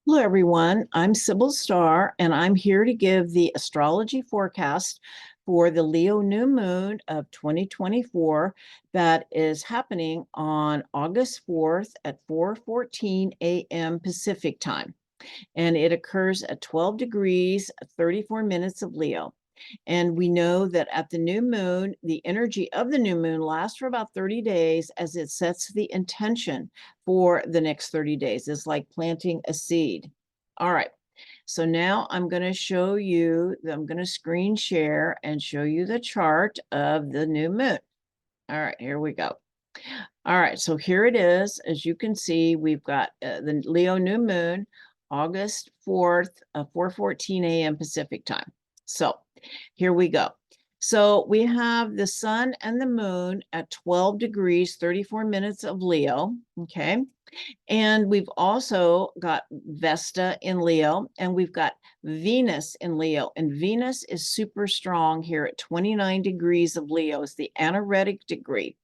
Hello, everyone. I'm Sibyl Star, and I'm here to give the astrology forecast for the Leo new moon of 2024 that is happening on August 4th at 4:14 a.m. Pacific time. And it occurs at 12 degrees, 34 minutes of Leo. And we know that at the new moon, the energy of the new moon lasts for about 30 days as it sets the intention for the next 30 days. It's like planting a seed. All right. So now I'm going to show you, I'm going to screen share and show you the chart of the new moon. All right, here we go. All right, so here it is. As you can see, we've got the Leo new moon, August 4th, 4:14 a.m. Pacific time. So here we go. So we have the sun and the moon at 12 degrees, 34 minutes of Leo, okay? And we've also got Vesta in Leo, and we've got Venus in Leo. And Venus is super strong here at 29 degrees of Leo. It's the anaretic degree.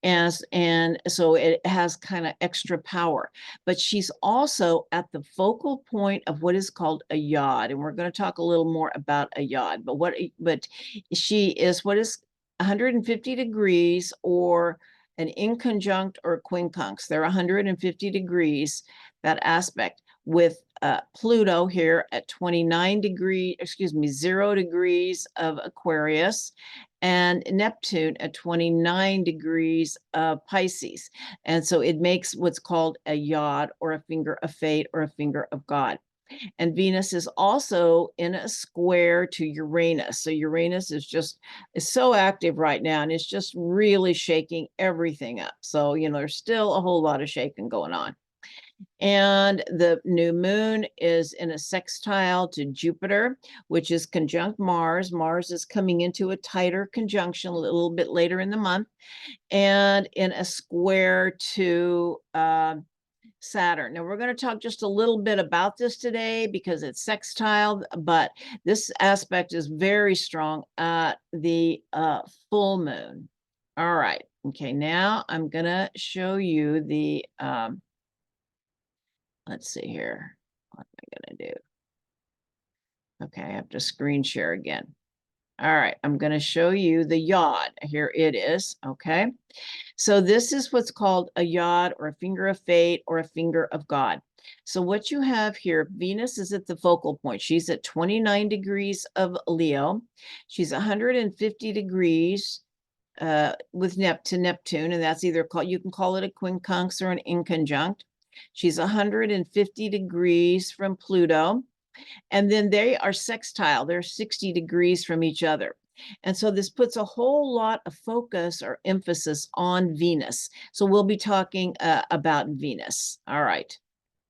And so it has kind of extra power, but she's also at the focal point of what is called a yod, and we're going to talk a little more about a yod. But she is what is 150 degrees, or an inconjunct or a quincunx. They're 150 degrees, that aspect, with Pluto here at 29 degrees, excuse me, 0 degrees of Aquarius, and Neptune at 29 degrees of Pisces. And so it makes what's called a yod, or a finger of fate, or a finger of God. And Venus is also in a square to Uranus. So Uranus is so active right now, and it's just really shaking everything up. So, there's still a whole lot of shaking going on. And the new moon is in a sextile to Jupiter, which is conjunct Mars. Mars is coming into a tighter conjunction a little bit later in the month, and in a square to Saturn. Now, we're going to talk just a little bit about this today because it's sextile, but this aspect is very strong at the full moon. All right. Okay, now I'm going to show you the let's see here. What am I going to do? Okay, I have to screen share again. All right, I'm going to show you the yod. Here it is. Okay, so this is what's called a yod, or a finger of fate, or a finger of God. So what you have here, Venus is at the focal point. She's at 29 degrees of Leo. She's 150 degrees with Neptune, and that's either called, you can call it a quincunx or an inconjunct. She's 150 degrees from Pluto. And then they are sextile. They're 60 degrees from each other. And so this puts a whole lot of focus or emphasis on Venus. So we'll be talking about Venus. All right.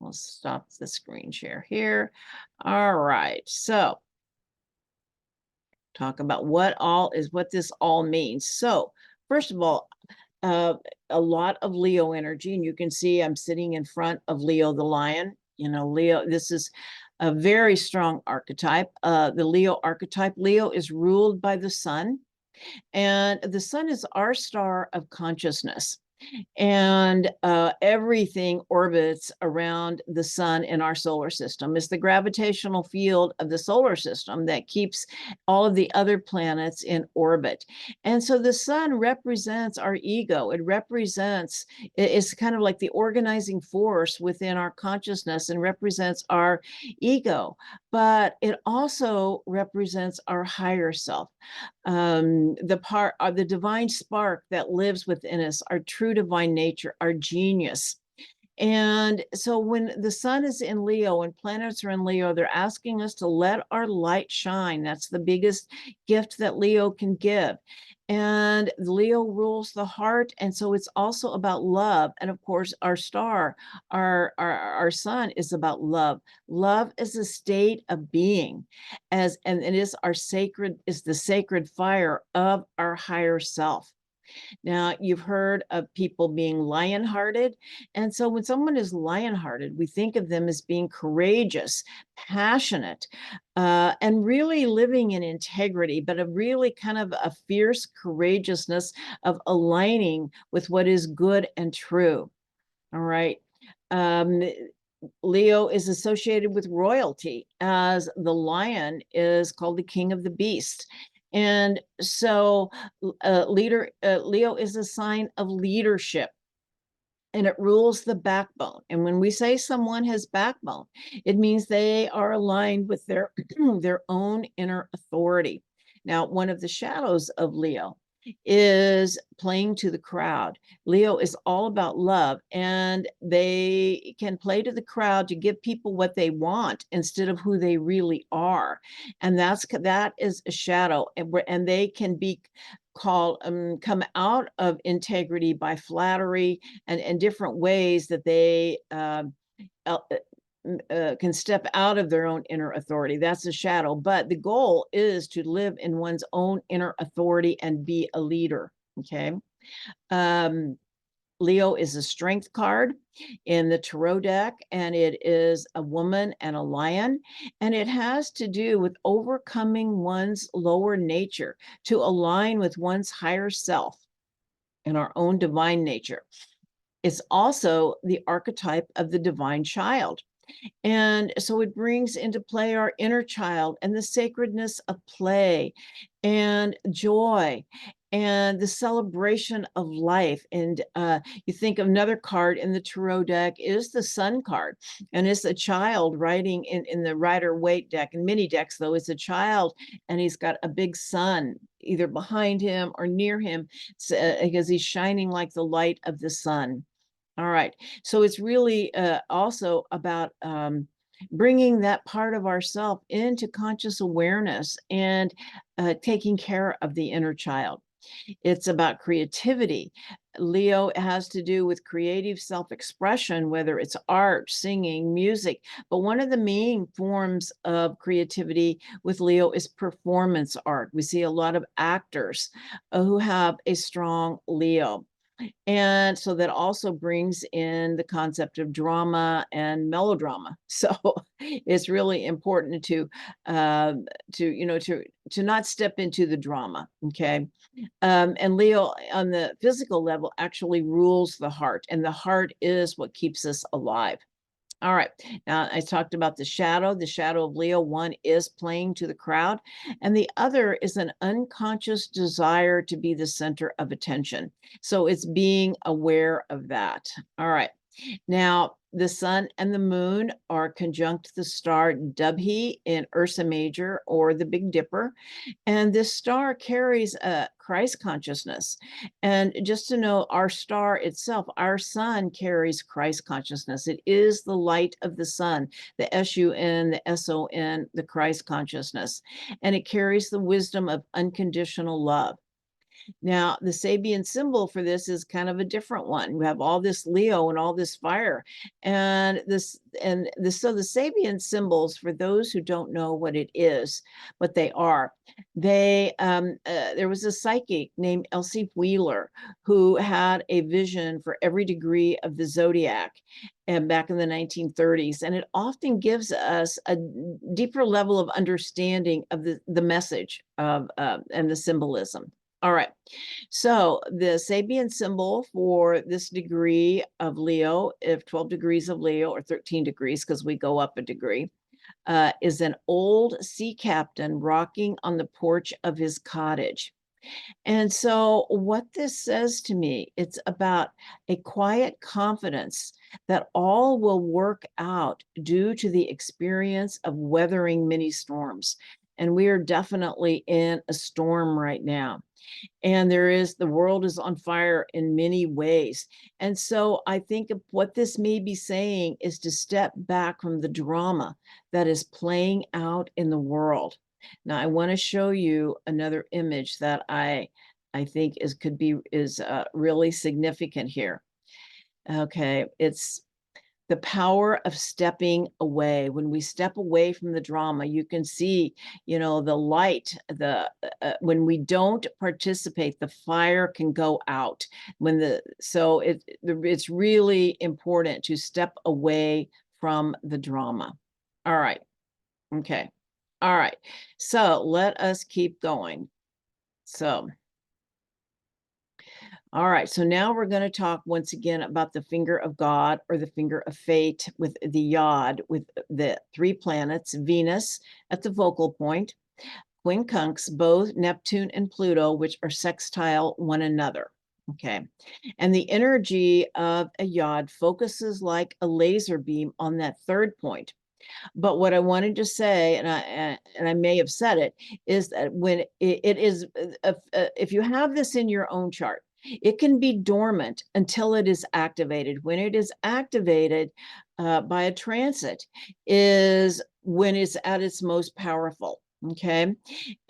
We'll stop the screen share here. All right. So talk about what this all means. So first of all, a lot of Leo energy, and you can see I'm sitting in front of Leo the lion. Leo, this is a very strong archetype. The Leo archetype. Leo is ruled by the sun, and the sun is our star of consciousness. And everything orbits around the sun in our solar system. It's the gravitational field of the solar system that keeps all of the other planets in orbit. And so the sun represents our ego. It's kind of like the organizing force within our consciousness, and represents our ego. But it also represents our higher self, the divine spark that lives within us, our true divine nature, our genius. And so when the sun is in Leo and planets are in Leo, they're asking us to let our light shine. That's the biggest gift that Leo can give. And Leo rules the heart. And so it's also about love. And of course, our star, our sun, is about love. Love is a state of being, and it is the sacred fire of our higher self. Now, you've heard of people being lion-hearted. And so when someone is lion-hearted, we think of them as being courageous, passionate, and really living in integrity, but a really kind of a fierce courageousness of aligning with what is good and true. All right. Um, Leo is associated with royalty, as the lion is called the king of the beast. And so Leo is a sign of leadership, and it rules the backbone. And when we say someone has backbone, it means they are aligned with their their own inner authority. Now, one of the shadows of Leo is playing to the crowd. Leo is all about love, and they can play to the crowd to give people what they want instead of who they really are. And that is a shadow, and they can be called come out of integrity by flattery and different ways that they can step out of their own inner authority. That's a shadow, but the goal is to live in one's own inner authority and be a leader. Okay. Leo is a strength card in the tarot deck, and it is a woman and a lion, and it has to do with overcoming one's lower nature to align with one's higher self and our own divine nature. It's also the archetype of the divine child. And so it brings into play our inner child and the sacredness of play and joy and the celebration of life. And you think of another card in the tarot deck is the sun card. And it's a child riding in the Rider-Waite deck. In many decks, though, it's a child, and he's got a big sun either behind him or near him, because he's shining like the light of the sun. All right. So it's really also about bringing that part of ourself into conscious awareness and taking care of the inner child. It's about creativity. Leo has to do with creative self-expression, whether it's art, singing, music. But one of the main forms of creativity with Leo is performance art. We see a lot of actors who have a strong Leo. And so that also brings in the concept of drama and melodrama. So it's really important to not step into the drama. Okay. And Leo on the physical level actually rules the heart, and the heart is what keeps us alive. All right. Now, I talked about the shadow. The shadow of Leo, one is playing to the crowd, and the other is an unconscious desire to be the center of attention. So it's being aware of that. All right. Now, the sun and the moon are conjunct the star Dubhe in Ursa Major, or the Big Dipper. And this star carries a Christ consciousness. And just to know, our star itself, our sun, carries Christ consciousness. It is the light of the sun, the SUN, the SON, the Christ consciousness. And it carries the wisdom of unconditional love. Now, the Sabian symbol for this is kind of a different one. We have all this Leo and all this fire. So the Sabian symbols, for those who don't know what it is, what they are, there was a psychic named Elsie Wheeler who had a vision for every degree of the zodiac, and back in the 1930s. And it often gives us a deeper level of understanding of the message of and the symbolism. All right. So the Sabian symbol for this degree of Leo, if 12 degrees of Leo, or 13 degrees, because we go up a degree, is an old sea captain rocking on the porch of his cottage. And so what this says to me, it's about a quiet confidence that all will work out due to the experience of weathering many storms. And we are definitely in a storm right now. And the world is on fire in many ways. And so I think what this may be saying is to step back from the drama that is playing out in the world. Now, I want to show you another image that I think is really significant here. Okay, it's the power of stepping away. When we step away from the drama, you can see, the light, when we don't participate, the fire can go out. It's really important to step away from the drama. All right. Okay. All right. So let us keep going. So, All right, so now we're going to talk once again about the finger of God or the finger of fate with the yod, with the 3 planets, Venus at the focal point, quincunx, both Neptune and Pluto, which are sextile one another. Okay. And the energy of a yod focuses like a laser beam on that 3rd point. But what I wanted to say, and I may have said it, is that when it is, if you have this in your own chart, it can be dormant until it is activated. When it is activated by a transit, is when it's at its most powerful. Okay,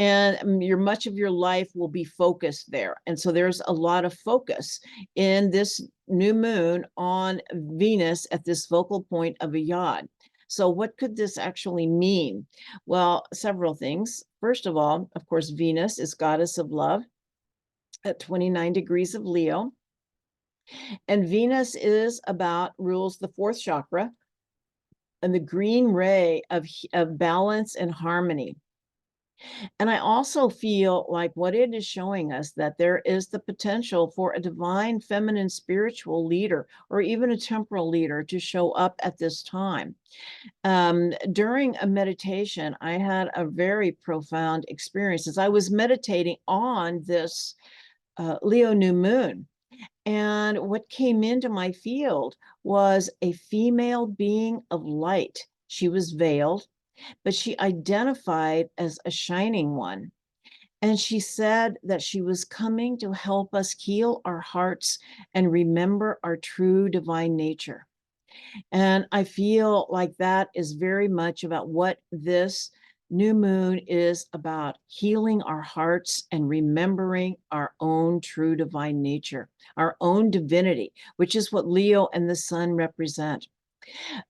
and much of your life will be focused there, and so there's a lot of focus in this new moon on Venus at this focal point of a yod. So what could this actually mean? Well, several things. First of all, of course, Venus is goddess of love at 29 degrees of Leo. And Venus rules the 4th chakra and the green ray of balance and harmony. And I also feel like what it is showing us that there is the potential for a divine feminine spiritual leader or even a temporal leader to show up at this time. During a meditation, I had a very profound experience as I was meditating on this Leo new moon. And what came into my field was a female being of light. She was veiled, but she identified as a shining one. And she said that she was coming to help us heal our hearts and remember our true divine nature. And I feel like that is very much about what this new moon is about, healing our hearts and remembering our own true divine nature, our own divinity, which is what Leo and the sun represent.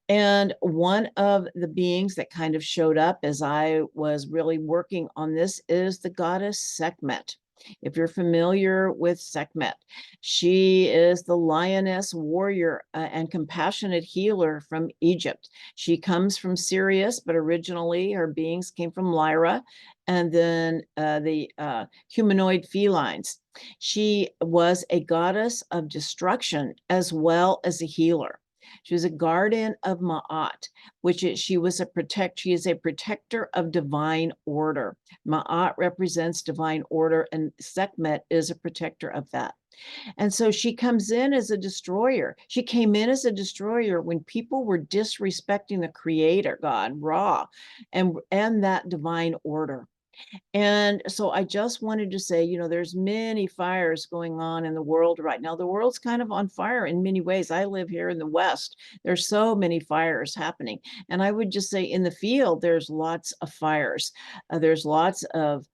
And one of the beings that kind of showed up as I was really working on this is the goddess Sekhmet. If you're familiar with Sekhmet, she is the lioness warrior and compassionate healer from Egypt. She comes from Sirius, but originally her beings came from Lyra and then the humanoid felines. She was a goddess of destruction as well as a healer. She was a guardian of Ma'at, she is a protector of divine order. Ma'at represents divine order, and Sekhmet is a protector of that. And so she comes in as a destroyer. She came in as a destroyer when people were disrespecting the creator, God, Ra, and that divine order. And so I just wanted to say, there's many fires going on in the world right now. The world's kind of on fire in many ways. I live here in the West. There's so many fires happening. And I would just say in the field, there's lots of fires. There's lots of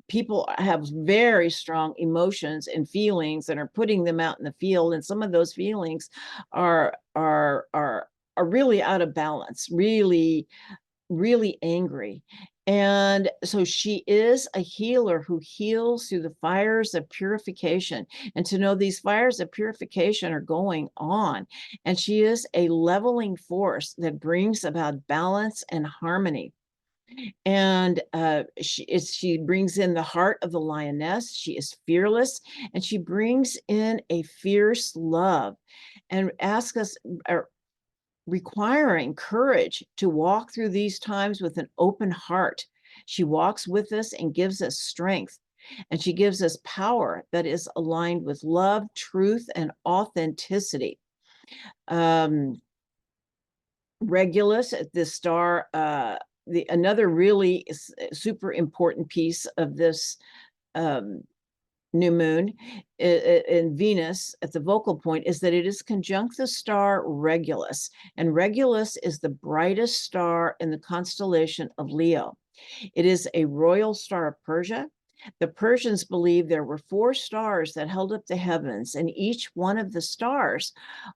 people have very strong emotions and feelings and are putting them out in the field. And some of those feelings are really out of balance, really angry. And so she is a healer who heals through the fires of purification. And to know these fires of purification are going on. And she is a leveling force that brings about balance and harmony. And she brings in the heart of the lioness. She is fearless, and she brings in a fierce love and asks us, requiring courage to walk through these times with an open heart. She walks with us and gives us strength, and she gives us power that is aligned with love, truth, and authenticity. Regulus, the star, another really super important piece of this new moon in Venus at the vocal point is that it is conjunct the star Regulus, and Regulus is the brightest star in the constellation of Leo. It is a royal star of Persia. The Persians believed there were 4 stars that held up the heavens, and each one of the stars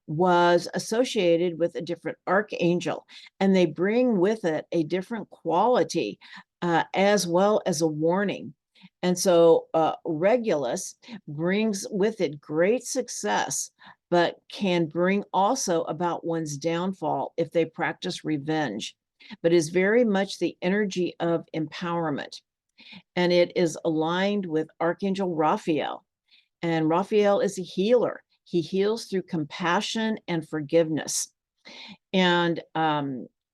was associated with a different archangel, and they bring with it a different quality as well as a warning. And so Regulus brings with it great success, but can bring also about one's downfall if they practice revenge, but is very much the energy of empowerment. And it is aligned with Archangel Raphael. And Raphael is a healer. He heals through compassion and forgiveness. And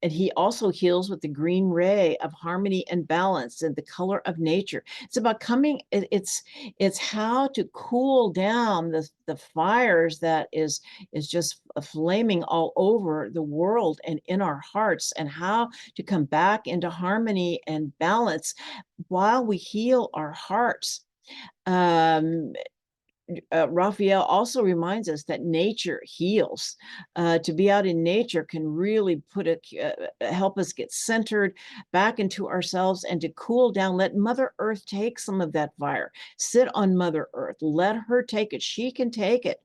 he also heals with the green ray of harmony and balance and the color of nature. It's about it's how to cool down the fires that is just flaming all over the world and in our hearts, and how to come back into harmony and balance while we heal our hearts. um Raphael also reminds us that nature heals. To be out in nature can really help us get centered back into ourselves and to cool down. Let Mother Earth take some of that fire. Sit on Mother Earth. Let her take it. She can take it.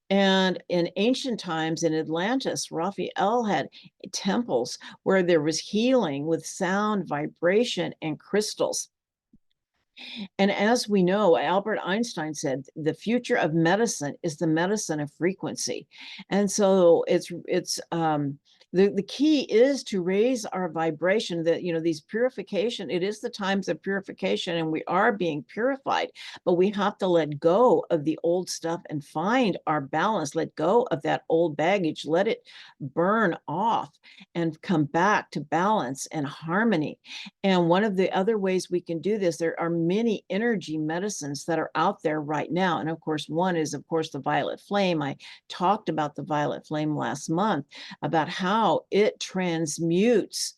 And in ancient times in Atlantis, Raphael had temples where there was healing with sound, vibration, and crystals. And as we know, Albert Einstein said, the future of medicine is the medicine of frequency. And so the key is to raise our vibration. That, these purification, it is the times of purification, and we are being purified, but we have to let go of the old stuff and find our balance. Let go of that old baggage, let it burn off and come back to balance and harmony. And one of the other ways we can do this, there are many energy medicines that are out there right now. And of course, one is, of course, the violet flame. I talked about the violet flame last month, about how it transmutes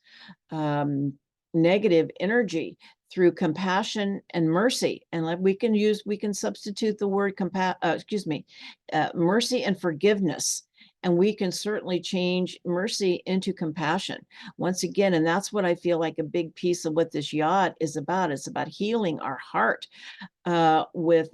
negative energy through compassion and mercy. And we can substitute the word mercy and forgiveness. And we can certainly change mercy into compassion once again. And that's what I feel like a big piece of what this yacht is about. It's about healing our heart with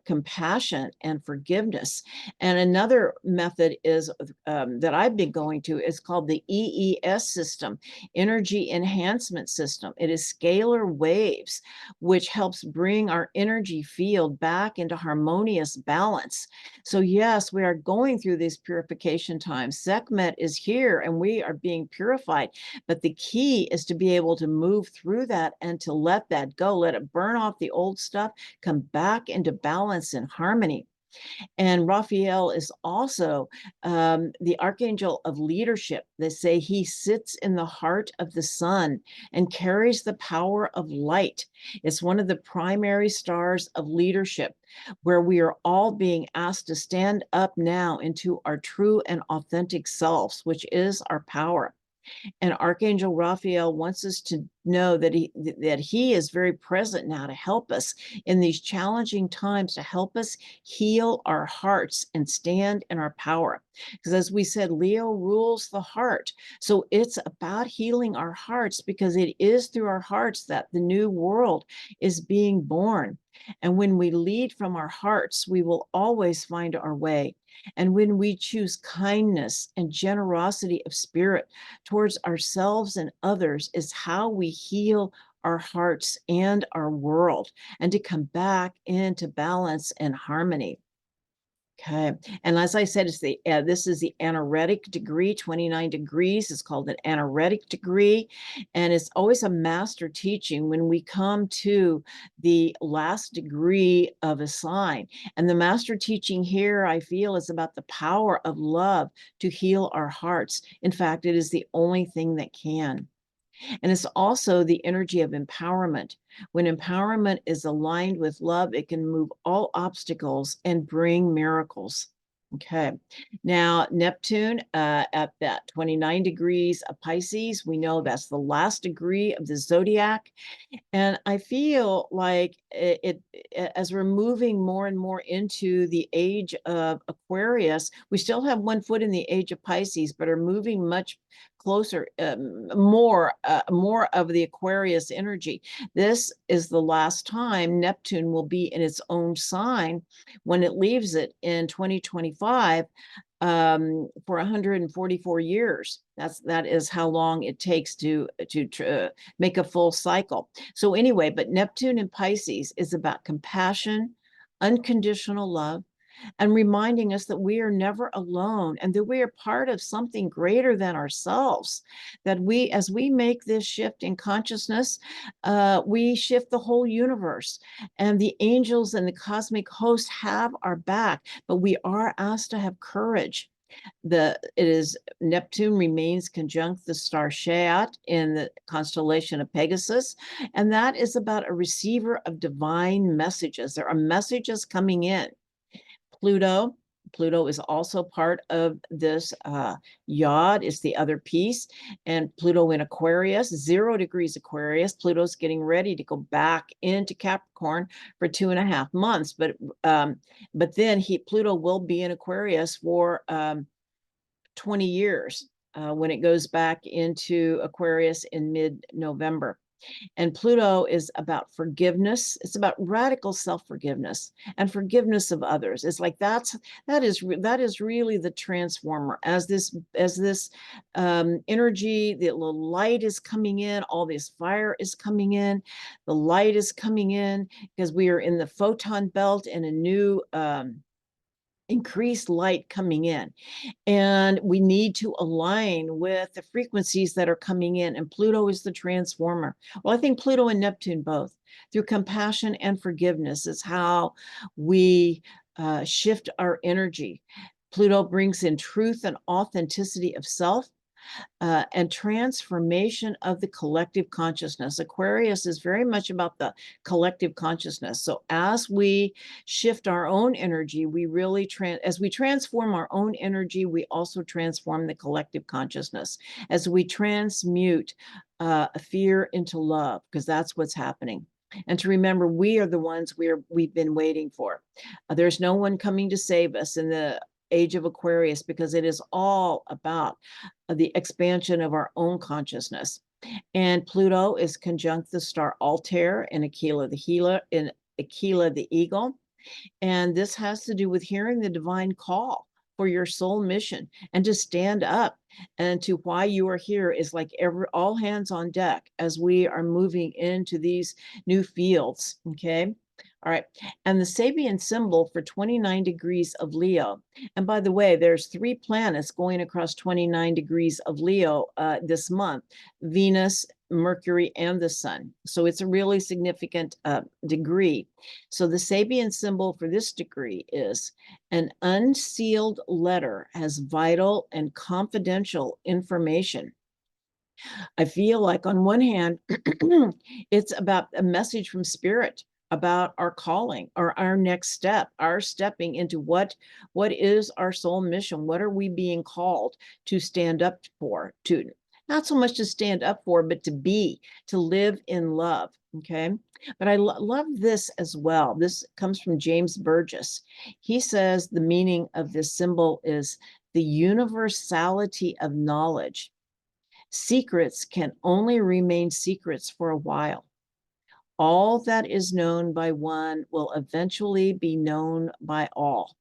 compassion and forgiveness. And another method is that I've been going to is called the EES system, Energy Enhancement System. It is scalar waves, which helps bring our energy field back into harmonious balance. So yes, we are going through these purification times. Sekhmet is here and we are being purified. But the key is to be able to move through that and to let that go, let it burn off the old stuff, come back into balance and harmony. And Raphael is also the archangel of leadership. They say he sits in the heart of the sun and carries the power of light. It's one of the primary stars of leadership, where we are all being asked to stand up now into our true and authentic selves, which is our power. And Archangel Raphael wants us to know that he is very present now to help us in these challenging times, to help us heal our hearts and stand in our power. Because as we said, Leo rules the heart. So it's about healing our hearts, because it is through our hearts that the new world is being born. And when we lead from our hearts, we will always find our way. And when we choose kindness and generosity of spirit towards ourselves and others, is how we heal our hearts and our world, and to come back into balance and harmony. Okay, and as I said, it's this is the anaretic degree, 29 degrees. It's called an anaretic degree, and it's always a master teaching when we come to the last degree of a sign. And the master teaching here, I feel, is about the power of love to heal our hearts. In fact, it is the only thing that can. And it's also the energy of empowerment. When empowerment is aligned with love, it can move all obstacles and bring miracles. Okay, now Neptune at that 29 degrees of Pisces, we know that's the last degree of the zodiac. And I feel like as we're moving more and more into the age of Aquarius, we still have one foot in the age of Pisces, but are moving much closer, more of the Aquarius energy. This is the last time Neptune will be in its own sign when it leaves it in 2025. For 144 years. That is how long it takes to make a full cycle. So anyway, but Neptune in Pisces is about compassion, unconditional love, and reminding us that we are never alone and that we are part of something greater than ourselves. That we, as we make this shift in consciousness, we shift the whole universe, and the angels and the cosmic host have our back, but we are asked to have courage. Neptune remains conjunct the star Shaat in the constellation of Pegasus, and that is about a receiver of divine messages. There are messages coming in. Pluto is also part of this yod, is the other piece. And Pluto in Aquarius, 0 degrees Aquarius. Pluto's getting ready to go back into Capricorn for 2.5 months. But then Pluto will be in Aquarius for 20 years when it goes back into Aquarius in mid-November. And Pluto is about forgiveness. It's about radical self-forgiveness and forgiveness of others. It's like that is really the transformer. As this energy, the light is coming in, all this fire is coming in, the light is coming in, because we are in the photon belt and a new increased light coming in. And we need to align with the frequencies that are coming in. And Pluto is the transformer. Well, I think Pluto and Neptune both, through compassion and forgiveness, is how we shift our energy. Pluto brings in truth and authenticity of self. And transformation of the collective consciousness. Aquarius is very much about the collective consciousness. So as we shift our own energy, we really as we transform our own energy, we also transform the collective consciousness. As we transmute fear into love, because that's what's happening. And to remember, we are the ones we've been waiting for. There's no one coming to save us in the age of Aquarius, because it is all about the expansion of our own consciousness. And Pluto is conjunct the star Altair in Aquila the eagle. And this has to do with hearing the divine call for your soul mission, and to stand up, and to why you are here is like all hands on deck as we are moving into these new fields. Okay. All right. And the Sabian symbol for 29 degrees of Leo. And by the way, there's 3 planets going across 29 degrees of Leo this month: Venus, Mercury, and the Sun. So it's a really significant degree. So the Sabian symbol for this degree is: an unsealed letter has vital and confidential information. I feel like on one hand, it's about a message from spirit about our calling or our next step, our stepping into what is our soul mission? What are we being called to stand up for? To not so much to stand up for, but to live in love. Okay. But I love this as well. This comes from James Burgess. He says the meaning of this symbol is the universality of knowledge. Secrets can only remain secrets for a while. All that is known by one will eventually be known by all,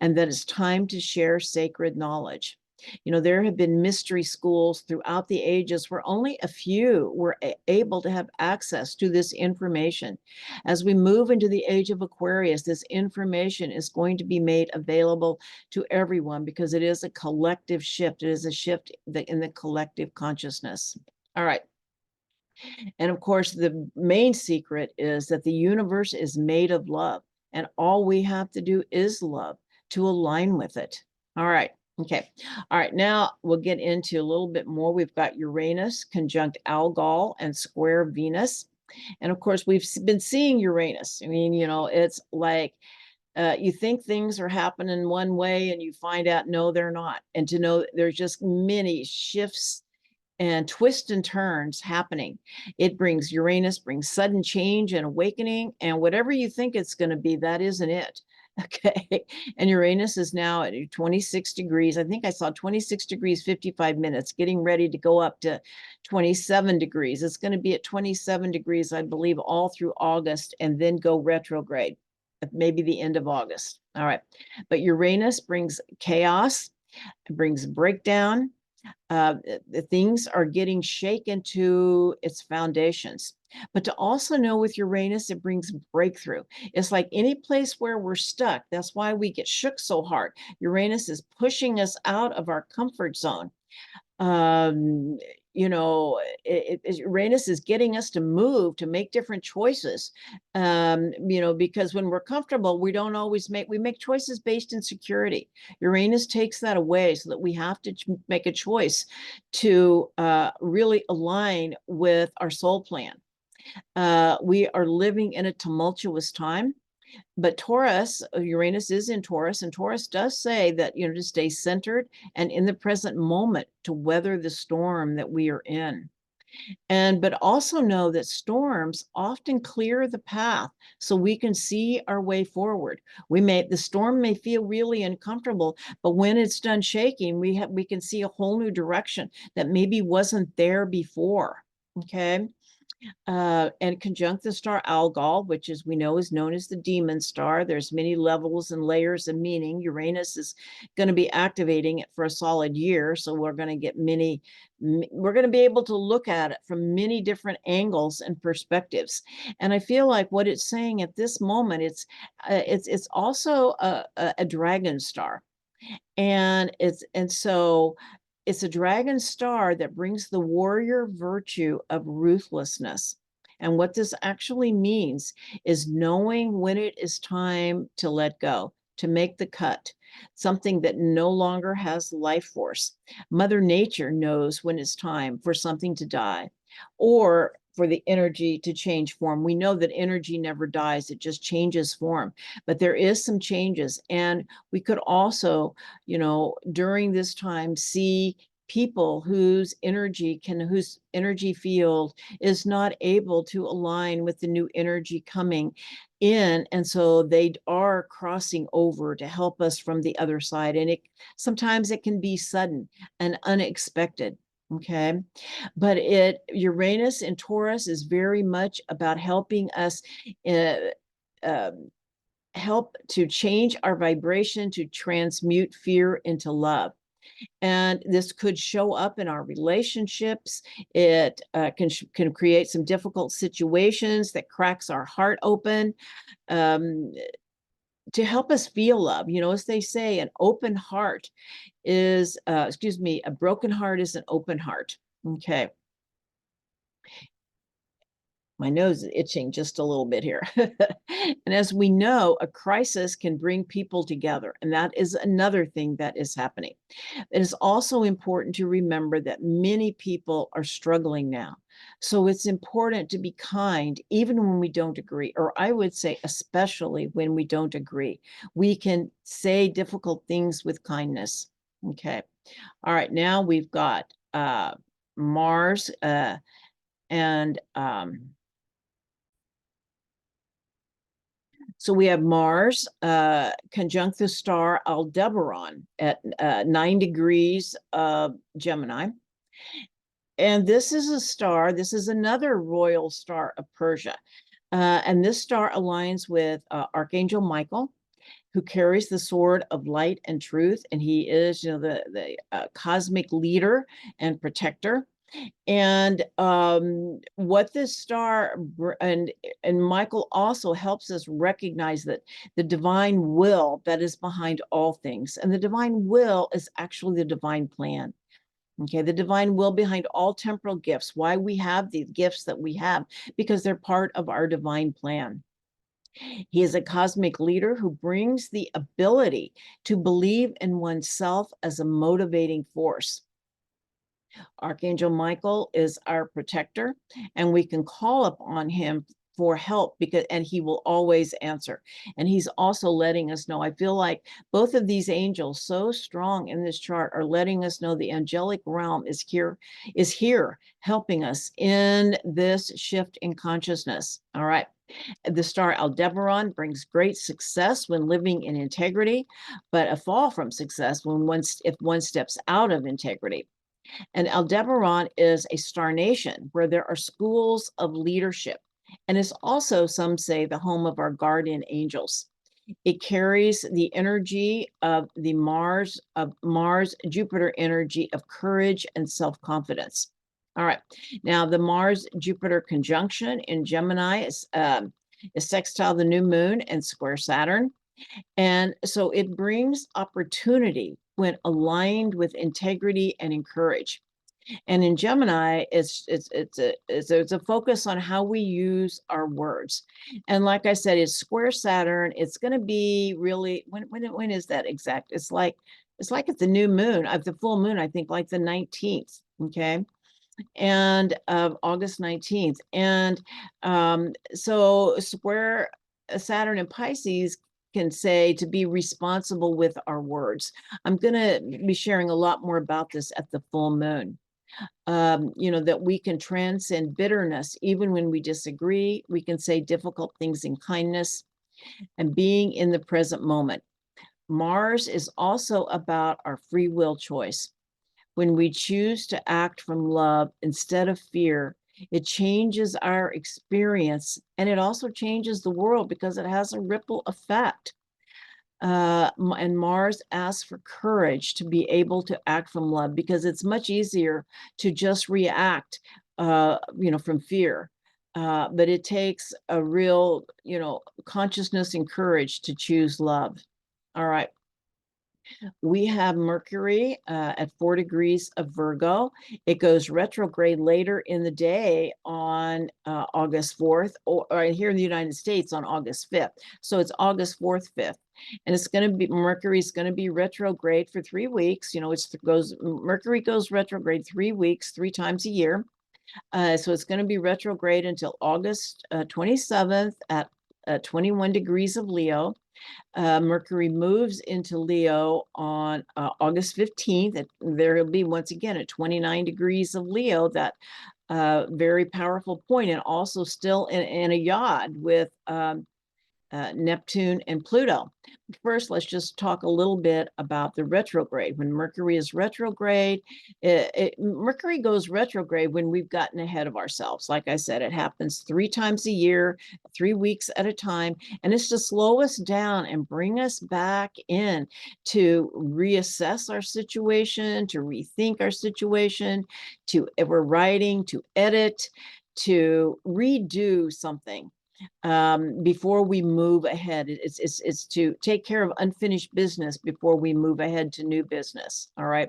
and that it's time to share sacred knowledge. You know, there have been mystery schools throughout the ages where only a few were able to have access to this information. As we move into the age of Aquarius, this information is going to be made available to everyone, because it is a collective shift. It is a shift in the collective consciousness. All right. And of course, the main secret is that the universe is made of love, and all we have to do is love to align with it. All right. Okay. All right. Now we'll get into a little bit more. We've got Uranus conjunct Algol and square Venus. And of course, we've been seeing Uranus. I mean, you know, it's like you think things are happening one way and you find out, no, they're not. And to know there's just many shifts and twists and turns happening. Uranus brings sudden change and awakening, and whatever you think it's going to be, that isn't it. Okay. And Uranus is now at 26 degrees. I think I saw 26 degrees, 55 minutes, getting ready to go up to 27 degrees. It's going to be at 27 degrees, I believe, all through August, and then go retrograde, maybe the end of August. All right. But Uranus brings chaos, it brings breakdown. things are getting shaken to its foundations. But to also know with Uranus, it brings breakthrough. It's like any place where we're stuck. That's why we get shook so hard. Uranus is pushing us out of our comfort zone. um you know, Uranus is getting us to move, to make different choices. Because when we're comfortable, we don't always we make choices based in security. Uranus takes that away, so that we have to make a choice to really align with our soul plan. We are living in a tumultuous time. But Taurus, Uranus is in Taurus, and Taurus does say that, to stay centered and in the present moment to weather the storm that we are in. But also know that storms often clear the path so we can see our way forward. The storm may feel really uncomfortable, but when it's done shaking, we can see a whole new direction that maybe wasn't there before. Okay. And conjunct the star Algol, which, as we know, is known as the demon star. There's many levels and layers of meaning. Uranus is going to be activating it for a solid year, so we're going to get we're going to be able to look at it from many different angles and perspectives. And I feel like what it's saying at this moment, it's also a dragon star, and so it's a dragon star that brings the warrior virtue of ruthlessness. And what this actually means is knowing when it is time to let go, to make the cut, something that no longer has life force. Mother Nature knows when it's time for something to die, or for the energy to change form. We know that energy never dies, it just changes form. But there is some changes. And we could also, during this time, see people whose energy field is not able to align with the new energy coming in, and so they are crossing over to help us from the other side. And sometimes it can be sudden and unexpected. Okay. But Uranus in Taurus is very much about helping us uh, help to change our vibration, to transmute fear into love. And this could show up in our relationships. It can create some difficult situations that cracks our heart open, to help us feel love. As they say, an open heart is, a broken heart is an open heart. Okay. My nose is itching just a little bit here. And as we know, a crisis can bring people together, and that is another thing that is happening. It is also important to remember that many people are struggling now. So it's important to be kind, even when we don't agree, or I would say, especially when we don't agree. We can say difficult things with kindness. Okay. All right. Now we've got Mars and so we have Mars conjunct the star Aldebaran at 9 degrees of Gemini. And this is another royal star of Persia. And this star aligns with Archangel Michael, who carries the sword of light and truth. And he is, the cosmic leader and protector. And what this star and Michael also helps us recognize that the divine will that is behind all things, and the divine will is actually the divine plan. Okay, the divine will behind all temporal gifts. Why we have the gifts that we have, because they're part of our divine plan. He is a cosmic leader who brings the ability to believe in oneself as a motivating force. Archangel Michael is our protector, and we can call upon him for help, and he will always answer. And he's also letting us know, I feel like both of these angels, so strong in this chart, are letting us know the angelic realm is here helping us in this shift in consciousness. All right. The star Aldebaran brings great success when living in integrity, but a fall from success if one steps out of integrity. And Aldebaran is a star nation where there are schools of leadership, and is also, some say, the home of our guardian angels. It carries the energy of the Mars, Jupiter energy of courage and self-confidence. All right. Now, the Mars-Jupiter conjunction in Gemini is sextile the new moon and square Saturn. And so it brings opportunity when aligned with integrity and courage. And in Gemini, it's a focus on how we use our words. And like I said, it's square Saturn. It's going to be really when is that exact? It's like at the new moon, of the full moon, I think like the 19th. Okay. And of August 19th. And so square Saturn and Pisces can say to be responsible with our words. I'm going to be sharing a lot more about this at the full moon. That we can transcend bitterness. Even when we disagree, we can say difficult things in kindness and being in the present moment. Mars is also about our free will choice. When we choose to act from love instead of fear, it changes our experience, and it also changes the world because it has a ripple effect. And Mars asks for courage to be able to act from love, because it's much easier to just react, from fear. But it takes a real, consciousness and courage to choose love. All right. We have Mercury at 4 degrees of Virgo. It goes retrograde later in the day on August 4th, or here in the United States on August 5th. So it's August 4th, 5th. And it's going to be, Mercury's going to be retrograde for 3 weeks. Mercury goes retrograde 3 weeks, 3 times a year. So it's going to be retrograde until August 27th at 21 degrees of Leo. Mercury moves into Leo on August 15th. There will be once again at 29 degrees of Leo, that very powerful point, and also still in a yod with Neptune and Pluto. First, let's just talk a little bit about the retrograde. When Mercury is retrograde, Mercury goes retrograde when we've gotten ahead of ourselves. Like I said, it happens 3 times a year, 3 weeks at a time, and it's to slow us down and bring us back in to reassess our situation, to rethink our situation, if we're writing, to edit, to redo something before we move ahead. It's to take care of unfinished business before we move ahead to new business. All right.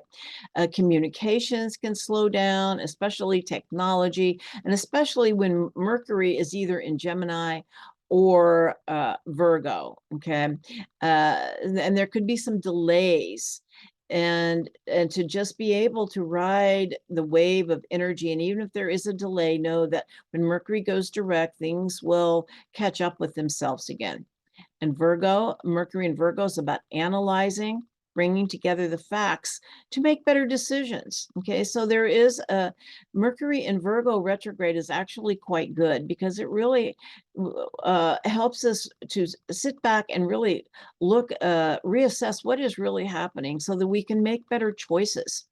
Communications can slow down, especially technology, and especially when Mercury is either in Gemini or Virgo. Okay. And there could be some delays. And to just be able to ride the wave of energy. And even if there is a delay, know that when Mercury goes direct, things will catch up with themselves again. And Mercury in Virgo is about analyzing, bringing together the facts to make better decisions. Okay, so there is a Mercury in Virgo retrograde is actually quite good, because it really helps us to sit back and really look, reassess what is really happening so that we can make better choices.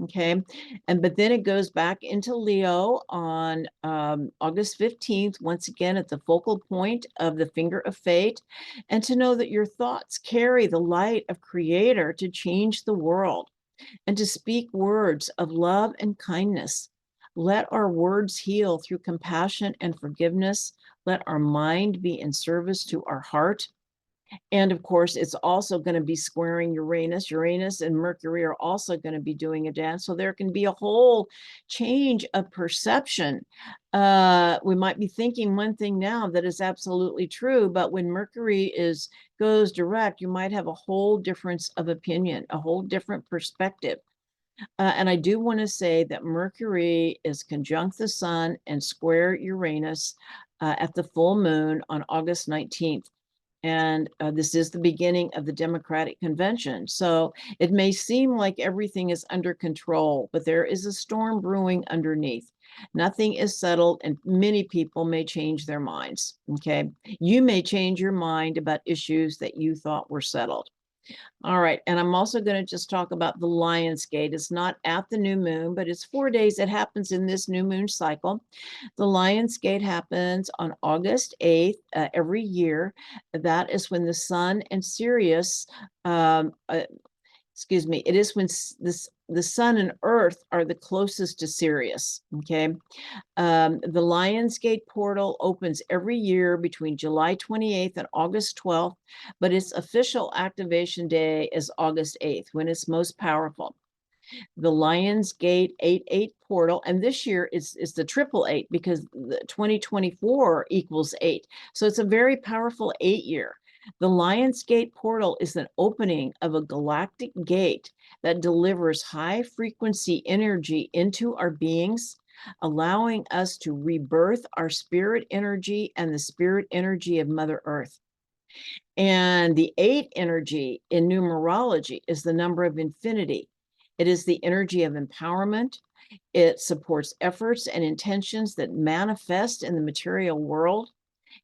Okay. But then it goes back into Leo on August 15th, once again at the focal point of the finger of fate, and to know that your thoughts carry the light of Creator to change the world, and to speak words of love and kindness. Let our words heal through compassion and forgiveness. Let our mind be in service to our heart. And of course, it's also going to be squaring Uranus. Uranus and Mercury are also going to be doing a dance. So there can be a whole change of perception. We might be thinking one thing now that is absolutely true, but when Mercury goes direct, you might have a whole difference of opinion, a whole different perspective. And I do want to say that Mercury is conjunct the Sun and square Uranus at the full moon on August 19th. And this is the beginning of the Democratic Convention. So it may seem like everything is under control, but there is a storm brewing underneath. Nothing is settled, and many people may change their minds. Okay. You may change your mind about issues that you thought were settled. All right, and I'm also going to just talk about the Lionsgate. It's not at the new moon, but it's 4 days. It happens in this new moon cycle. The Lionsgate happens on August 8th every year. That is when the sun and Sirius, excuse me, it is when the sun and earth are the closest to Sirius, okay? The Lionsgate portal opens every year between July 28th and August 12th, but its official activation day is August 8th, when it's most powerful. The Lionsgate 88 portal, and this year is the triple eight because the 2024 equals 8. So it's a very powerful 8 year. The Lionsgate portal is an opening of a galactic gate that delivers high frequency energy into our beings, allowing us to rebirth our spirit energy and the spirit energy of Mother Earth. And the 8 energy in numerology is the number of infinity. It is the energy of empowerment. It supports efforts and intentions that manifest in the material world.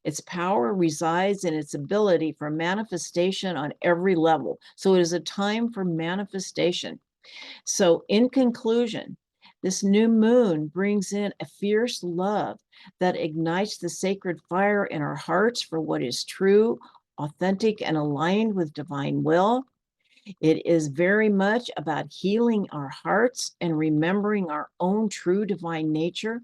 Its power resides in its ability for manifestation on every level. So it is a time for manifestation. So, in conclusion, this new moon brings in a fierce love that ignites the sacred fire in our hearts for what is true, authentic, and aligned with divine will. It is very much about healing our hearts and remembering our own true divine nature,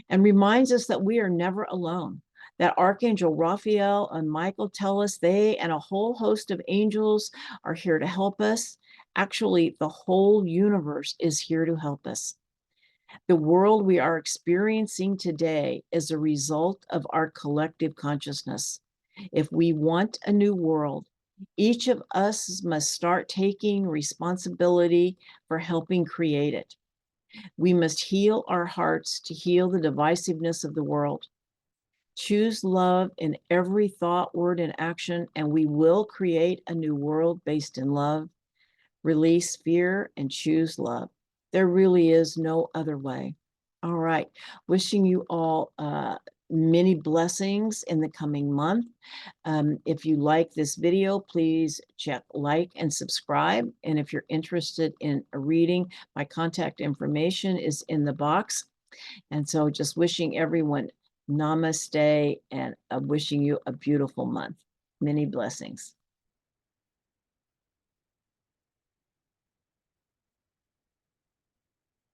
and reminds us that we are never alone. That Archangel Raphael and Michael tell us they and a whole host of angels are here to help us. Actually, the whole universe is here to help us. The world we are experiencing today is a result of our collective consciousness. If we want a new world, each of us must start taking responsibility for helping create it. We must heal our hearts to heal the divisiveness of the world. Choose love in every thought, word, and action, and we will create a new world based in love. Release fear and choose love. There really is no other way. All right. Wishing you all many blessings in the coming month. If you like this video, please check like and subscribe. And if you're interested in a reading, my contact information is in the box. And so just wishing everyone namaste and wishing you a beautiful month. Many blessings.